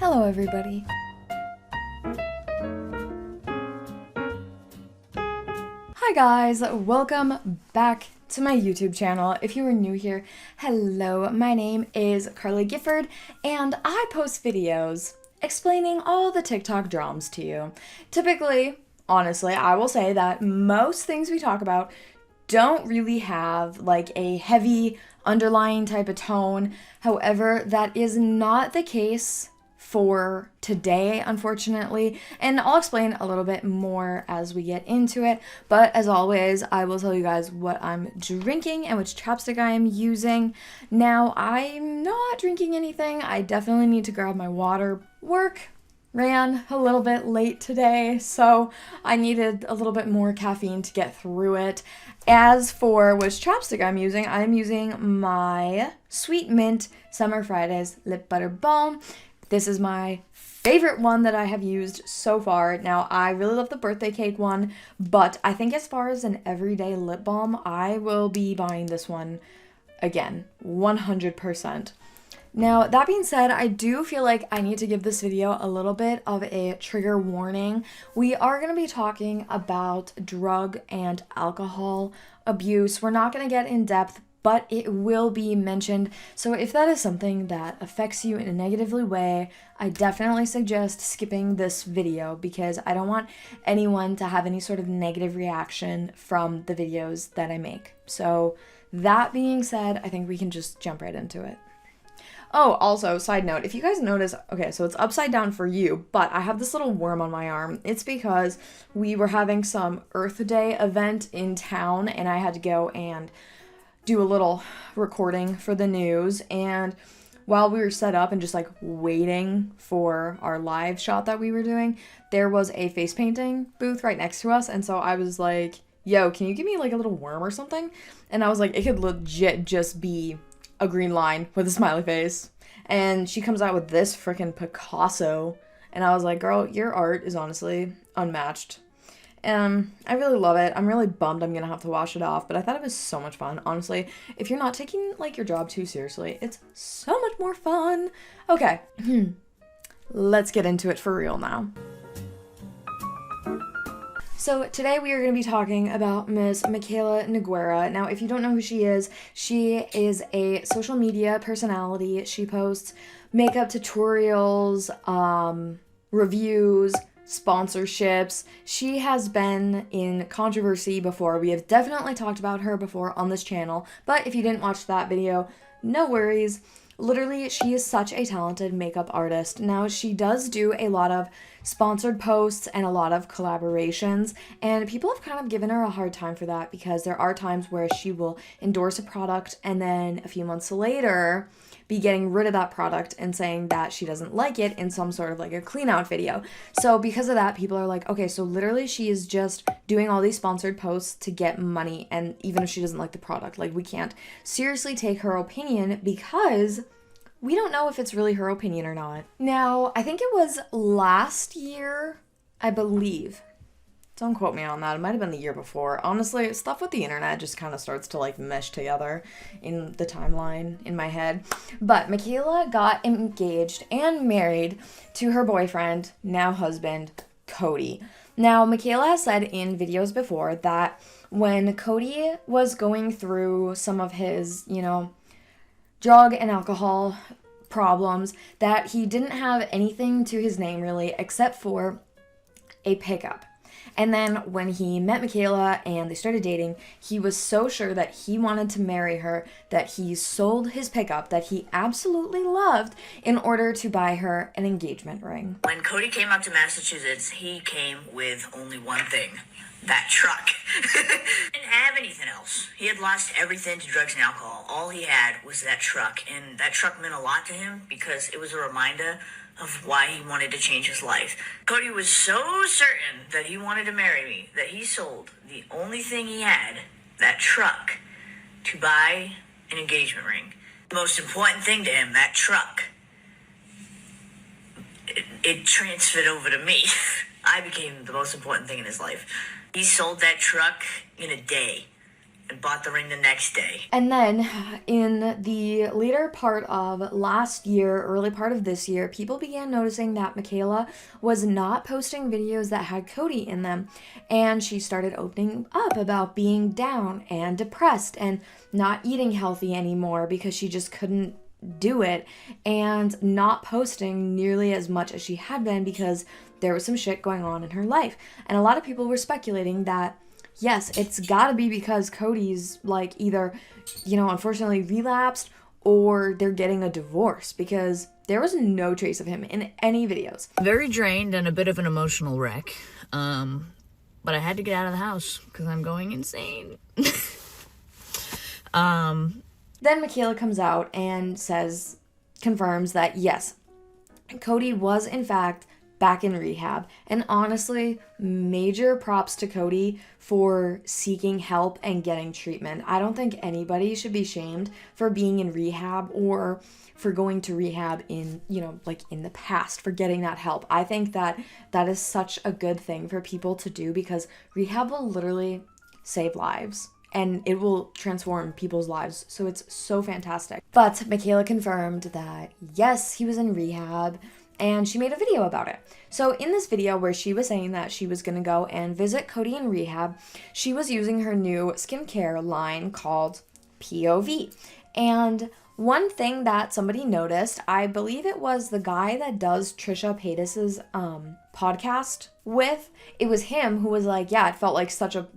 Hello everybody. Hi guys, welcome back to my YouTube channel. If you are new here, hello, my name is Carly Gifford and I post videos explaining all the TikTok dramas to you. Typically, honestly, I will say that most things we talk about don't really have like a heavy underlying type of tone. However, that is not the case for today, unfortunately, and I'll explain a little bit more as we get into it. But as always, I will tell you guys what I'm drinking and which chapstick I am using. Now, I'm not drinking anything. I definitely need to grab my water. Work ran a little bit late today, so I needed a little bit more caffeine to get through it. As for which chapstick I'm using my Sweet Mint Summer Fridays Lip Butter Balm. This is my favorite one that I have used so far. Now, I really love the birthday cake one, but I think as far as an everyday lip balm, I will be buying this one again, 100%. Now, that being said, I do feel like I need to give this video a little bit of a trigger warning. We are going to be talking about drug and alcohol abuse. We're not going to get in depth, but it will be mentioned. So if that is something that affects you in a negatively way, I definitely suggest skipping this video because I don't want anyone to have any sort of negative reaction from the videos that I make. So that being said, I think we can just jump right into it. Oh, also, side note, if you guys notice, okay, so it's upside down for you, but I have this little worm on my arm. It's because we were having some Earth Day event in town, and I had to go and do a little recording for the news. And while we were set up and just like waiting for our live shot that we were doing, there was a face painting booth right next to us. And so I was like, yo, can you give me like a little worm or something? And I was like, it could legit just be a green line with a smiley face. And she comes out with this freaking Picasso. And I was like, girl, your art is honestly unmatched. I really love it. I'm really bummed I'm gonna have to wash it off, but I thought it was so much fun. Honestly, if you're not taking like your job too seriously, it's so much more fun. Okay, let's get into it for real now. So today we are going to be talking about Miss Mikayla Nogueira. Now, if you don't know who she is a social media personality. She posts makeup tutorials, reviews, sponsorships. She has been in controversy before. We have definitely talked about her before on this channel, but if you didn't watch that video, no worries. Literally, she is such a talented makeup artist. Now, she does do a lot of sponsored posts and a lot of collaborations, and people have kind of given her a hard time for that because there are times where she will endorse a product and then a few months later be getting rid of that product and saying that she doesn't like it in some sort of like a clean out video. So because of that, people are like, okay, so literally she is just doing all these sponsored posts to get money, and even if she doesn't like the product, like we can't seriously take her opinion because we don't know if it's really her opinion or not. Now, I think it was last year, I believe. Don't quote me on that. It might have been the year before. Honestly, stuff with the internet just kind of starts to like mesh together in the timeline in my head. But Mikayla got engaged and married to her boyfriend, now husband, Cody. Now, Mikayla has said in videos before that when Cody was going through some of his, drug and alcohol problems, that he didn't have anything to his name really except for a pickup. And then when he met Mikayla and they started dating, he was so sure that he wanted to marry her that he sold his pickup that he absolutely loved in order to buy her an engagement ring. When Cody came up to Massachusetts, he came with only one thing. That truck. Didn't have anything else. He had lost everything to drugs and alcohol. All he had was that truck, and that truck meant a lot to him because it was a reminder of why he wanted to change his life. Cody was so certain that he wanted to marry me that he sold the only thing he had, that truck, to buy an engagement ring. The most important thing to him, that truck, it transferred over to me. I became the most important thing in his life. He sold that truck in a day. and bought the ring the next day. And then in the later part of last year, early part of this year, people began noticing that Mikayla was not posting videos that had Cody in them. And she started opening up about being down and depressed and not eating healthy anymore because she just couldn't do it, and not posting nearly as much as she had been because there was some shit going on in her life. And a lot of people were speculating that yes, it's gotta be because Cody's like either, unfortunately relapsed or they're getting a divorce, because there was no trace of him in any videos. Very drained and a bit of an emotional wreck. But I had to get out of the house because I'm going insane. Then Mikayla comes out and confirms that yes, Cody was in fact back in rehab. And honestly, major props to Cody for seeking help and getting treatment. I don't think anybody should be shamed for being in rehab or for going to rehab in the past, for getting that help. I think that is such a good thing for people to do, because rehab will literally save lives. And it will transform people's lives. So it's so fantastic. But Mikayla confirmed that, yes, he was in rehab, and she made a video about it. So in this video where she was saying that she was going to go and visit Cody in rehab, she was using her new skincare line called POV. And one thing that somebody noticed, I believe it was the guy that does Trisha Paytas's podcast with, it was him who was like, yeah, it felt like such a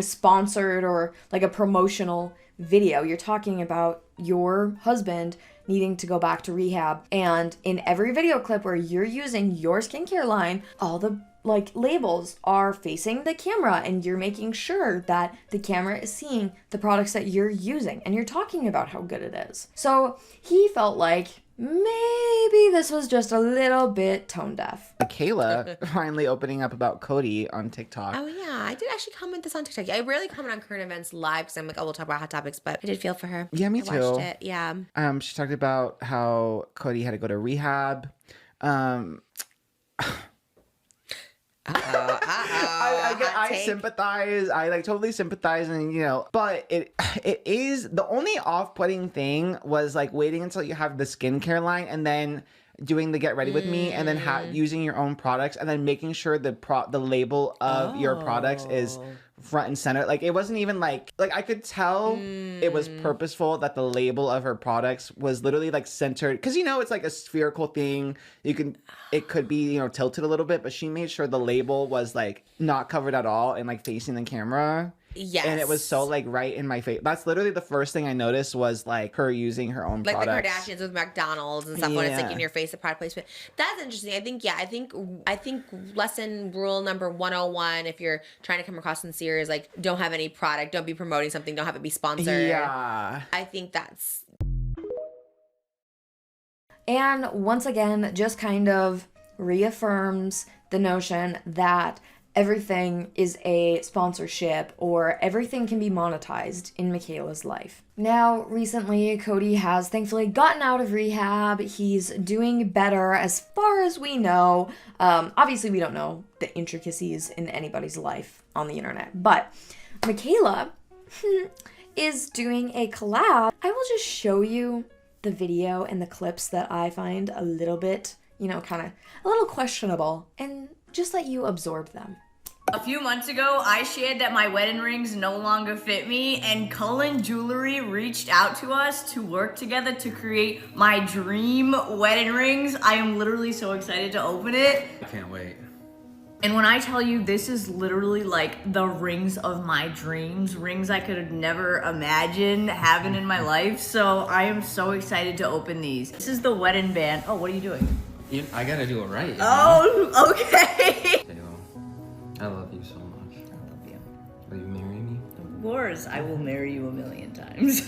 sponsored or like a promotional video. You're talking about your husband needing to go back to rehab, and in every video clip where you're using your skincare line, all the labels are facing the camera, and you're making sure that the camera is seeing the products that you're using, and you're talking about how good it is. So he felt like maybe this was just a little bit tone deaf. Mikayla finally opening up about Cody on TikTok. Oh yeah, I did actually comment this on TikTok. I rarely comment on current events live because I'm like, oh, we'll talk about hot topics, but I did feel for her. Yeah, me too. I watched it. Yeah. She talked about how Cody had to go to rehab. I sympathize. I totally sympathize, and but it is the only off-putting thing was waiting until you have the skincare line and then doing the get ready with me, and then using your own products, and then making sure the label of your products is front and center. It wasn't even I could tell it was purposeful that the label of her products was literally centered, because it's a spherical thing. It could be tilted a little bit, but she made sure the label was not covered at all and facing the camera. Yes. And it was so right in my face. That's literally the first thing I noticed was her using her own products. Like the Kardashians with McDonald's and stuff, when it's in your face, the product placement. That's interesting. I think lesson rule number 101, if you're trying to come across sincere, is don't have any product, don't be promoting something, don't have it be sponsored. Yeah. I think that's... And once again, just kind of reaffirms the notion that everything is a sponsorship or everything can be monetized in Mikayla's life. Now, recently, Cody has thankfully gotten out of rehab. He's doing better as far as we know. Obviously, we don't know the intricacies in anybody's life on the internet, but Mikayla is doing a collab. I will just show you the video and the clips that I find a little bit, kind of a little questionable, and just let you absorb them. A few months ago, I shared that my wedding rings no longer fit me, and Cullen Jewelry reached out to us to work together to create my dream wedding rings. I am literally so excited to open it. I can't wait. And when I tell you, this is literally the rings of my dreams, rings I could have never imagined having in my life. So I am so excited to open these. This is the wedding band. Oh, what are you doing? I gotta do it right. Oh, okay. I love you so much. I love you. Will you marry me? Of course, I will marry you 1,000,000 times.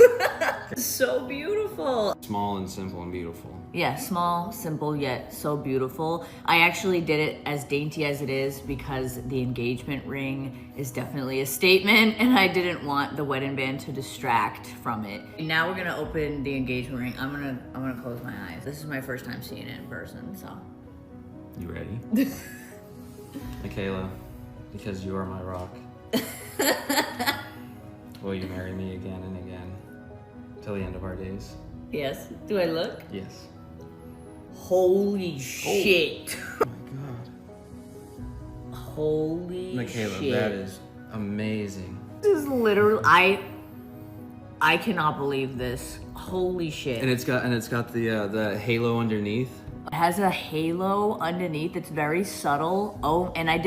So beautiful. Small and simple and beautiful. Yeah, small, simple, yet so beautiful. I actually did it as dainty as it is because the engagement ring is definitely a statement, and I didn't want the wedding band to distract from it. Now we're gonna open the engagement ring. I'm gonna close my eyes. This is my first time seeing it in person, so. You ready? Mikayla, because you are my rock. Will you marry me again and again till the end of our days? Yes. Do I look? Yes. Holy shit. Oh my god. Holy Mikayla, shit. that is amazing. This is literally I cannot believe this. Holy shit. And it's got the halo underneath. It has a halo underneath. It's very subtle. Oh, and I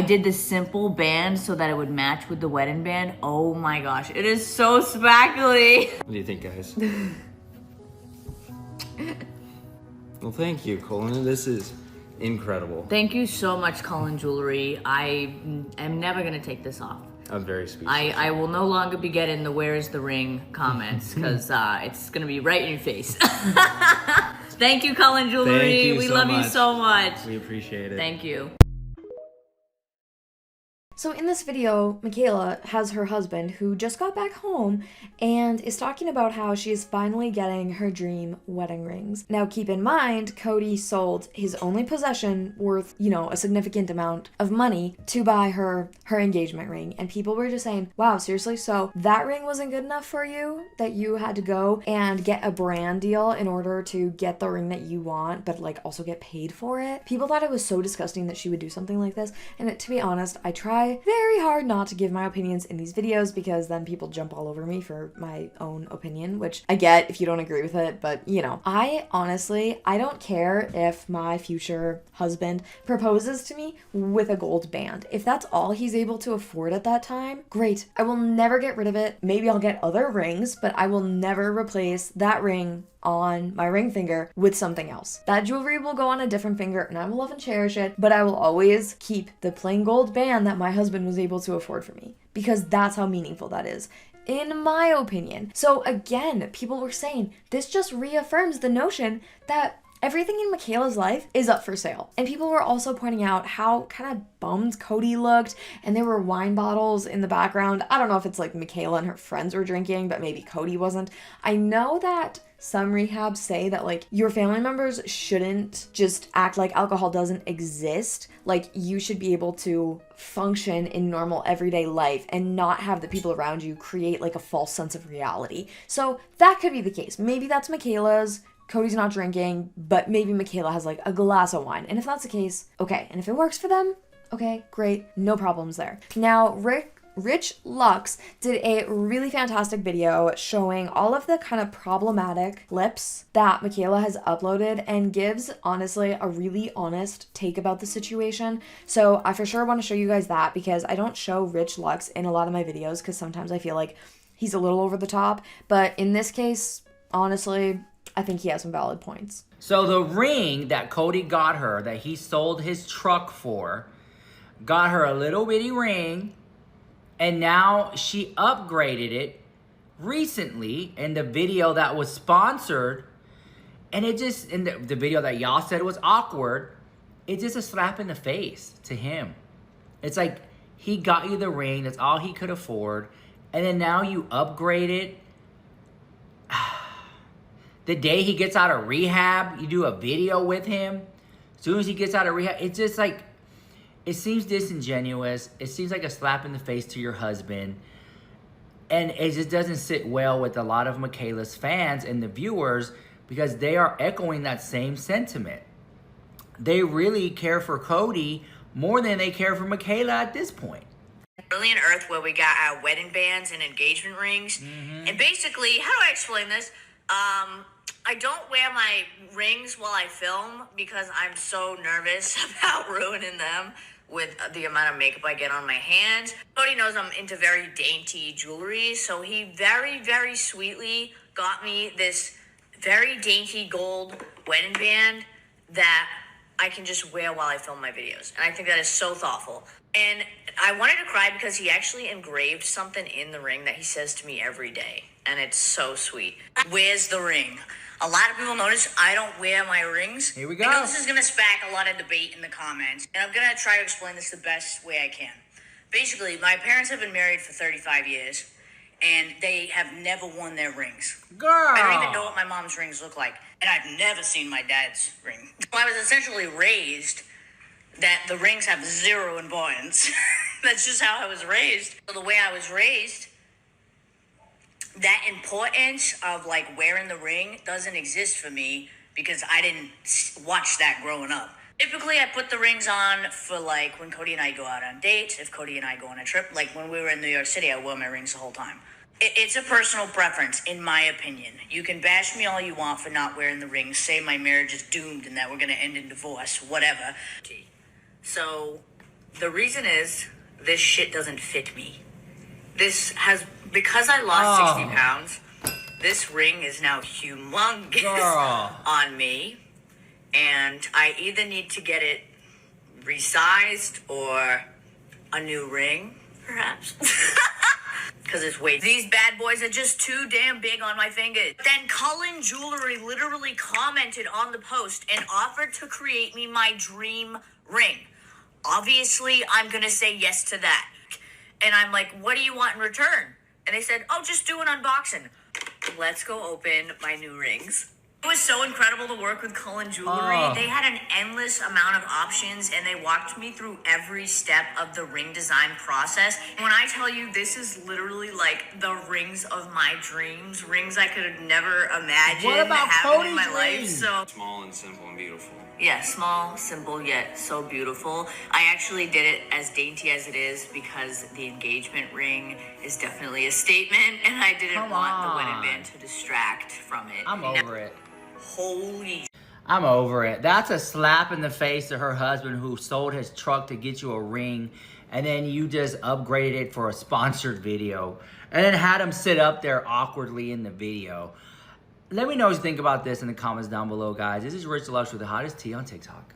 did the simple band so that it would match with the wedding band. Oh my gosh, it is so spackly. What do you think, guys? Well, thank you, Cullen. This is incredible. Thank you so much, Cullen Jewelry. I am never gonna take this off. I'm very speechless. I will no longer be getting the "Where's the ring" comments because it's gonna be right in your face. Thank you, Cullen Jewelry. Thank you we so love you much. so much. We appreciate it. Thank you. So in this video, Mikayla has her husband who just got back home and is talking about how she is finally getting her dream wedding rings. Now keep in mind, Cody sold his only possession worth, a significant amount of money to buy her engagement ring. And people were just saying, wow, seriously? So that ring wasn't good enough for you that you had to go and get a brand deal in order to get the ring that you want, but like also get paid for it? People thought it was so disgusting that she would do something like this. And to be honest, I try very hard not to give my opinions in these videos because then people jump all over me for my own opinion, which I get if you don't agree with it, but I don't care if my future husband proposes to me with a gold band. If that's all he's able to afford at that time, great. I will never get rid of it. Maybe I'll get other rings, but I will never replace that ring on my ring finger with something else. That jewelry will go on a different finger and I will love and cherish it, but I will always keep the plain gold band that my husband was able to afford for me because that's how meaningful that is, in my opinion. So again, people were saying this just reaffirms the notion that everything in Mikayla's life is up for sale. And people were also pointing out how kind of bummed Cody looked, and there were wine bottles in the background. I don't know if it's like Mikayla and her friends were drinking, but maybe Cody wasn't. I know that some rehabs say that like your family members shouldn't just act like alcohol doesn't exist. Like you should be able to function in normal everyday life and not have the people around you create like a false sense of reality. So that could be the case. Maybe that's Mikayla's. Cody's not drinking, but maybe Mikayla has like a glass of wine. And if that's the case, okay. And if it works for them, okay, great. No problems there. Now, Rich Lux did a really fantastic video showing all of the kind of problematic clips that Mikayla has uploaded and gives, honestly, a really honest take about the situation. So I for sure want to show you guys that because I don't show Rich Lux in a lot of my videos because sometimes I feel like he's a little over the top. But in this case, honestly, I think he has some valid points. So the ring that Cody got her, that he sold his truck for, got her a little bitty ring, and now she upgraded it recently in the video that was sponsored, and it just, in the video that y'all said was awkward, it's just a slap in the face to him. It's like, he got you the ring, that's all he could afford, and then now you upgrade it. The day he gets out of rehab, you do a video with him. As soon as he gets out of rehab, it's just like, it seems disingenuous. It seems like a slap in the face to your husband. And it just doesn't sit well with a lot of Mikayla's fans and the viewers because they are echoing that same sentiment. They really care for Cody more than they care for Mikayla at this point. Alien Earth, where we got our wedding bands and engagement rings. And basically, how do I explain this? I don't wear my rings while I film because I'm so nervous about ruining them with the amount of makeup I get on my hands. Cody knows I'm into very dainty jewelry, so he very, very sweetly got me this very dainty gold wedding band that I can just wear while I film my videos. And I think that is so thoughtful. And I wanted to cry because he actually engraved something in the ring that he says to me every day. And it's so sweet. Where's the ring? A lot of people notice I don't wear my rings. Here we go. I know this is going to spack a lot of debate in the comments. And I'm going to try to explain this the best way I can. Basically, my parents have been married for 35 years. And they have never worn their rings. Girl! I don't even know what my mom's rings look like. And I've never seen my dad's ring. I was essentially raised that the rings have zero importance. That's just how I was raised. So the way I was raised, that importance of like wearing the ring doesn't exist for me because I didn't watch that growing up. Typically, I put the rings on for like when Cody and I go out on dates, if Cody and I go on a trip. Like when we were in New York City, I wore my rings the whole time. It's a personal preference, in my opinion. You can bash me all you want for not wearing the rings, say my marriage is doomed and that we're gonna end in divorce, whatever. So, the reason is, this shit doesn't fit me. Because I lost 60 pounds, this ring is now humongous on me. And I either need to get it resized or a new ring, perhaps. Because it's weight. These bad boys are just too damn big on my fingers. Then Cullen Jewelry literally commented on the post and offered to create me my dream ring. Obviously, I'm going to say yes to that. And I'm like, what do you want in return? And they said, oh, just do an unboxing. Let's go open my new rings. It was so incredible to work with Cullen Jewelry. They had an endless amount of options and they walked me through every step of the ring design process. When I tell you this is literally like the rings of my dreams, rings I could have never imagined having in my life. So Small and simple and beautiful. yeah, small, simple, yet so beautiful. I actually did it as dainty as it is because the engagement ring is definitely a statement and I didn't want the wedding band to distract from it. I'm over it. Holy. I'm over it. That's a slap in the face to her husband who sold his truck to get you a ring and then you just upgraded it for a sponsored video and then had him sit up there awkwardly in the video. Let me know what you think about this in the comments down below, guys. This is Rich Lush with the hottest tea on TikTok.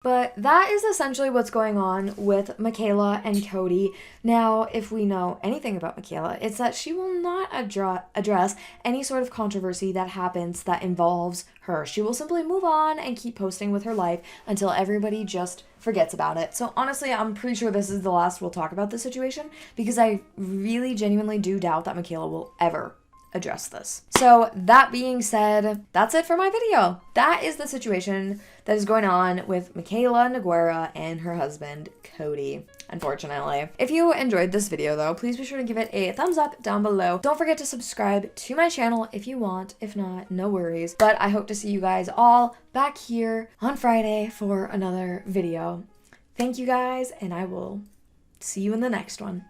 But that is essentially what's going on with Mikayla and Cody. Now, if we know anything about Mikayla, it's that she will not address any sort of controversy that happens that involves her. She will simply move on and keep posting with her life until everybody just forgets about it. So honestly, I'm pretty sure this is the last we'll talk about this situation because I really genuinely do doubt that Mikayla will ever address this. So that being said, that's it for my video. That is the situation that is going on with Mikayla Nogueira and her husband Cody, unfortunately. If you enjoyed this video though, please be sure to give it a thumbs up down below. Don't forget to subscribe to my channel if you want. If not, no worries. But I hope to see you guys all back here on Friday for another video. Thank you guys, and I will see you in the next one.